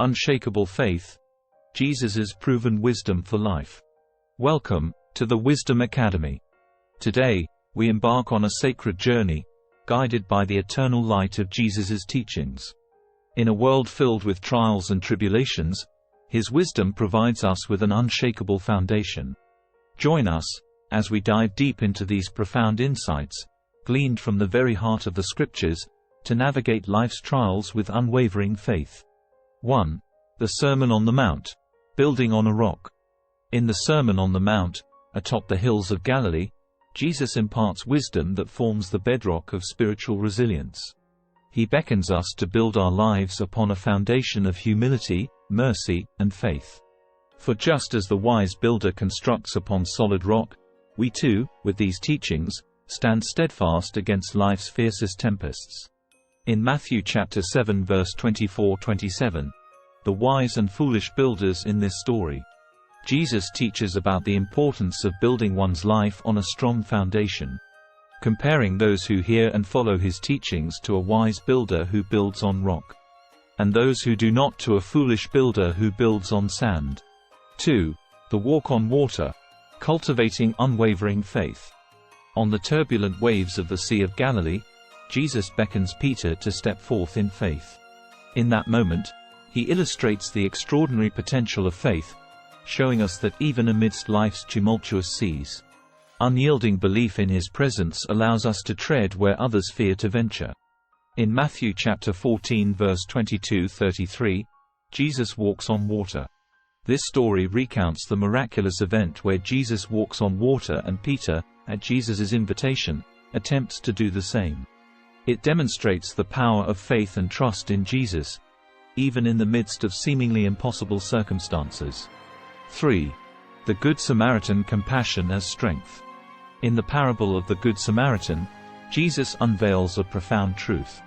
Unshakable faith. Jesus' proven wisdom for life. Welcome to the Wisdom Academy. Today, we embark on a sacred journey, guided by the eternal light of Jesus' teachings. In a world filled with trials and tribulations, His wisdom provides us with an unshakable foundation. Join us as we dive deep into these profound insights, gleaned from the very heart of the Scriptures, to navigate life's trials with unwavering faith. 1. The Sermon on the Mount. Building on a rock. In the Sermon on the Mount, atop the hills of Galilee, Jesus imparts wisdom that forms the bedrock of spiritual resilience. He beckons us to build our lives upon a foundation of humility, mercy, and faith. For just as the wise builder constructs upon solid rock, we too, with these teachings, stand steadfast against life's fiercest tempests. In Matthew chapter 7 verse 24-27, the wise and foolish builders in this story, Jesus teaches about the importance of building one's life on a strong foundation, comparing those who hear and follow His teachings to a wise builder who builds on rock, and those who do not to a foolish builder who builds on sand. 2. The walk on water. Cultivating unwavering faith. On the turbulent waves of the Sea of Galilee, Jesus beckons Peter to step forth in faith. In that moment, He illustrates the extraordinary potential of faith, showing us that even amidst life's tumultuous seas, unyielding belief in His presence allows us to tread where others fear to venture. In Matthew chapter 14 verse 22-33, Jesus walks on water. This story recounts the miraculous event where Jesus walks on water and Peter, at Jesus' invitation, attempts to do the same. It demonstrates the power of faith and trust in Jesus, even in the midst of seemingly impossible circumstances. 3. The Good Samaritan. Compassion as strength. In the parable of the Good Samaritan, Jesus unveils a profound truth.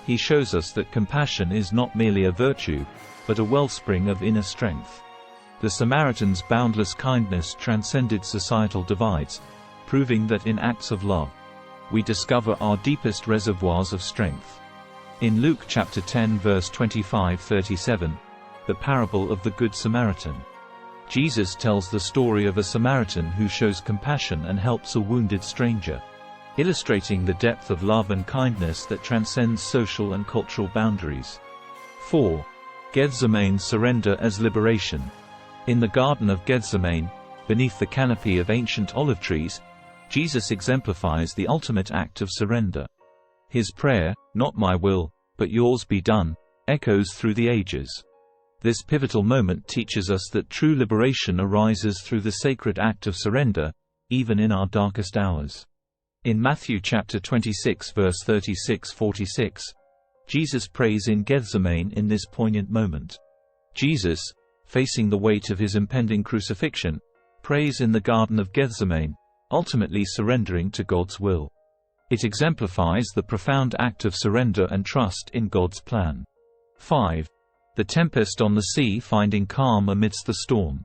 He shows us that compassion is not merely a virtue, but a wellspring of inner strength. The Samaritan's boundless kindness transcended societal divides, proving that in acts of love, we discover our deepest reservoirs of strength. In Luke chapter 10 verse 25-37, the parable of the Good Samaritan, Jesus tells the story of a Samaritan who shows compassion and helps a wounded stranger, illustrating the depth of love and kindness that transcends social and cultural boundaries. 4. Gethsemane. Surrender as liberation. In the Garden of Gethsemane, beneath the canopy of ancient olive trees, Jesus exemplifies the ultimate act of surrender. His prayer, "Not my will, but yours be done," echoes through the ages. This pivotal moment teaches us that true liberation arises through the sacred act of surrender, even in our darkest hours. In Matthew chapter 26 verse 36-46, Jesus prays in Gethsemane in this poignant moment. Jesus, facing the weight of His impending crucifixion, prays in the Garden of Gethsemane, ultimately surrendering to God's will. It exemplifies the profound act of surrender and trust in God's plan. 5. The tempest on the sea. Finding calm amidst the storm.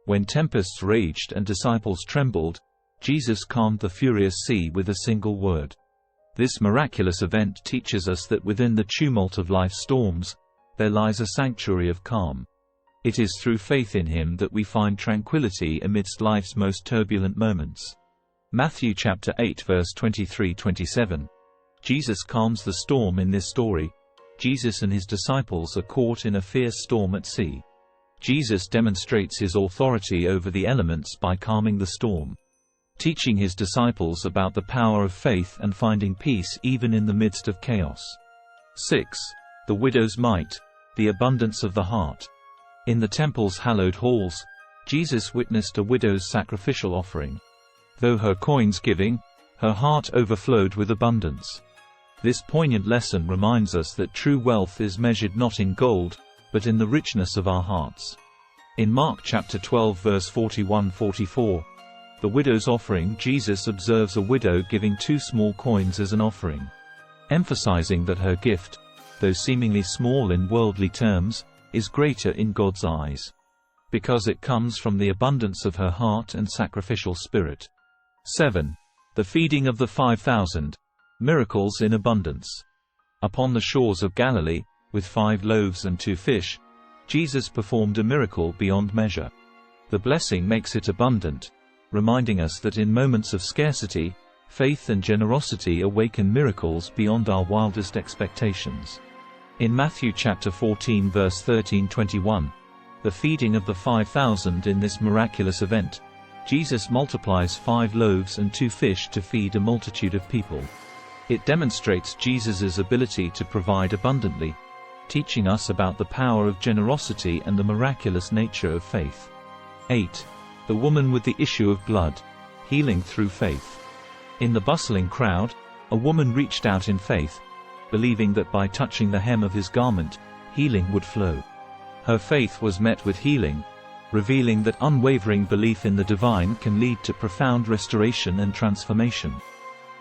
When tempests raged and disciples trembled, Jesus calmed the furious sea with a single word. This miraculous event teaches us that within the tumult of life's storms, there lies a sanctuary of calm. It is through faith in Him that we find tranquility amidst life's most turbulent moments. Matthew chapter 8 verse 23-27. Jesus calms the storm. In this story, Jesus and His disciples are caught in a fierce storm at sea. Jesus demonstrates His authority over the elements by calming the storm, teaching His disciples about the power of faith and finding peace even in the midst of chaos. 6. The widow's mite. The abundance of the heart. In the temple's hallowed halls, Jesus witnessed a widow's sacrificial offering. Though her coins giving, her heart overflowed with abundance. This poignant lesson reminds us that true wealth is measured not in gold, but in the richness of our hearts. In Mark chapter 12 verse 41-44, the widow's offering, Jesus observes a widow giving 2 small coins as an offering, emphasizing that her gift, though seemingly small in worldly terms, is greater in God's eyes, because it comes from the abundance of her heart and sacrificial spirit. 7. The feeding of the 5,000. Miracles in abundance. Upon the shores of Galilee, with 5 loaves and 2 fish, Jesus performed a miracle beyond measure. The blessing makes it abundant, reminding us that in moments of scarcity, faith and generosity awaken miracles beyond our wildest expectations. In Matthew chapter 14 verse 13-21, the feeding of the 5,000, in this miraculous event, Jesus multiplies 5 loaves and 2 fish to feed a multitude of people. It demonstrates Jesus' ability to provide abundantly, teaching us about the power of generosity and the miraculous nature of faith. 8. The woman with the issue of blood, healing through faith. In the bustling crowd, a woman reached out in faith, believing that by touching the hem of his garment, healing would flow. Her faith was met with healing, revealing that unwavering belief in the divine can lead to profound restoration and transformation.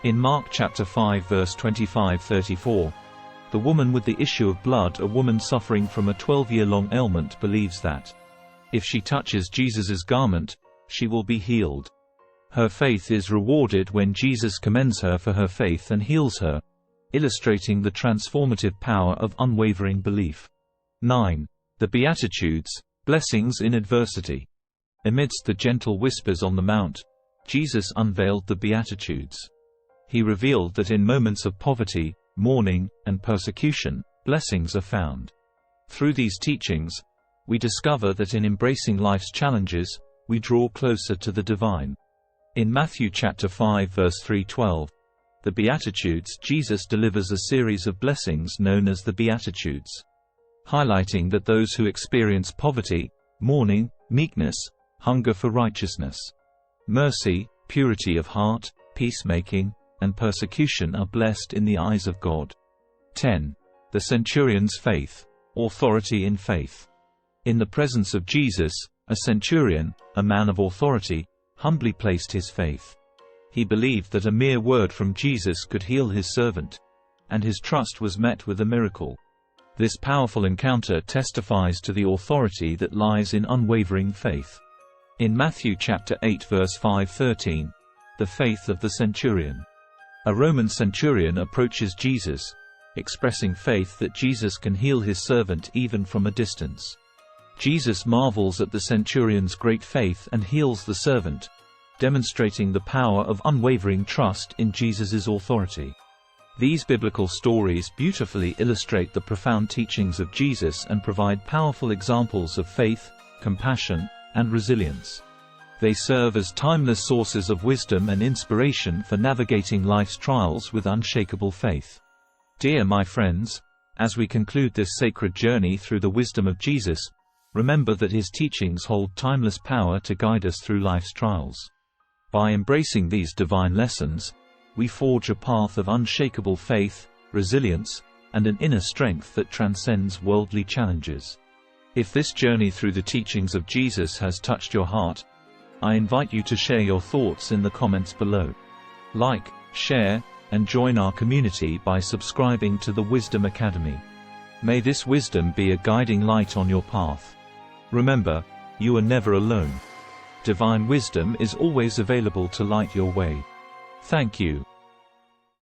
In Mark chapter 5 verse 25-34, the woman with the issue of blood, a woman suffering from a 12-year-long ailment, believes that if she touches Jesus' garment, she will be healed. Her faith is rewarded when Jesus commends her for her faith and heals her, illustrating the transformative power of unwavering belief. 9. The Beatitudes, blessings in adversity. Amidst the gentle whispers on the mount, Jesus unveiled the Beatitudes. He revealed that in moments of poverty, mourning, and persecution, blessings are found. Through these teachings, we discover that in embracing life's challenges, we draw closer to the divine. In Matthew chapter 5 verse 3-12, the Beatitudes, Jesus delivers a series of blessings known as the Beatitudes, highlighting that those who experience poverty, mourning, meekness, hunger for righteousness, mercy, purity of heart, peacemaking, and persecution are blessed in the eyes of God. 10. The centurion's faith, authority in faith. In the presence of Jesus, a centurion, a man of authority, humbly placed his faith. He believed that a mere word from Jesus could heal his servant, and his trust was met with a miracle. This powerful encounter testifies to the authority that lies in unwavering faith. In Matthew chapter 8 verse 5-13, the faith of the centurion. A Roman centurion approaches Jesus, expressing faith that Jesus can heal his servant even from a distance. Jesus marvels at the centurion's great faith and heals the servant, demonstrating the power of unwavering trust in Jesus' authority. These biblical stories beautifully illustrate the profound teachings of Jesus and provide powerful examples of faith, compassion, and resilience. They serve as timeless sources of wisdom and inspiration for navigating life's trials with unshakable faith. Dear my friends, as we conclude this sacred journey through the wisdom of Jesus, remember that his teachings hold timeless power to guide us through life's trials. By embracing these divine lessons, we forge a path of unshakable faith, resilience, and an inner strength that transcends worldly challenges. If this journey through the teachings of Jesus has touched your heart, I invite you to share your thoughts in the comments below. Like, share, and join our community by subscribing to the Wisdom Academy. May this wisdom be a guiding light on your path. Remember, you are never alone. Divine wisdom is always available to light your way. Thank you.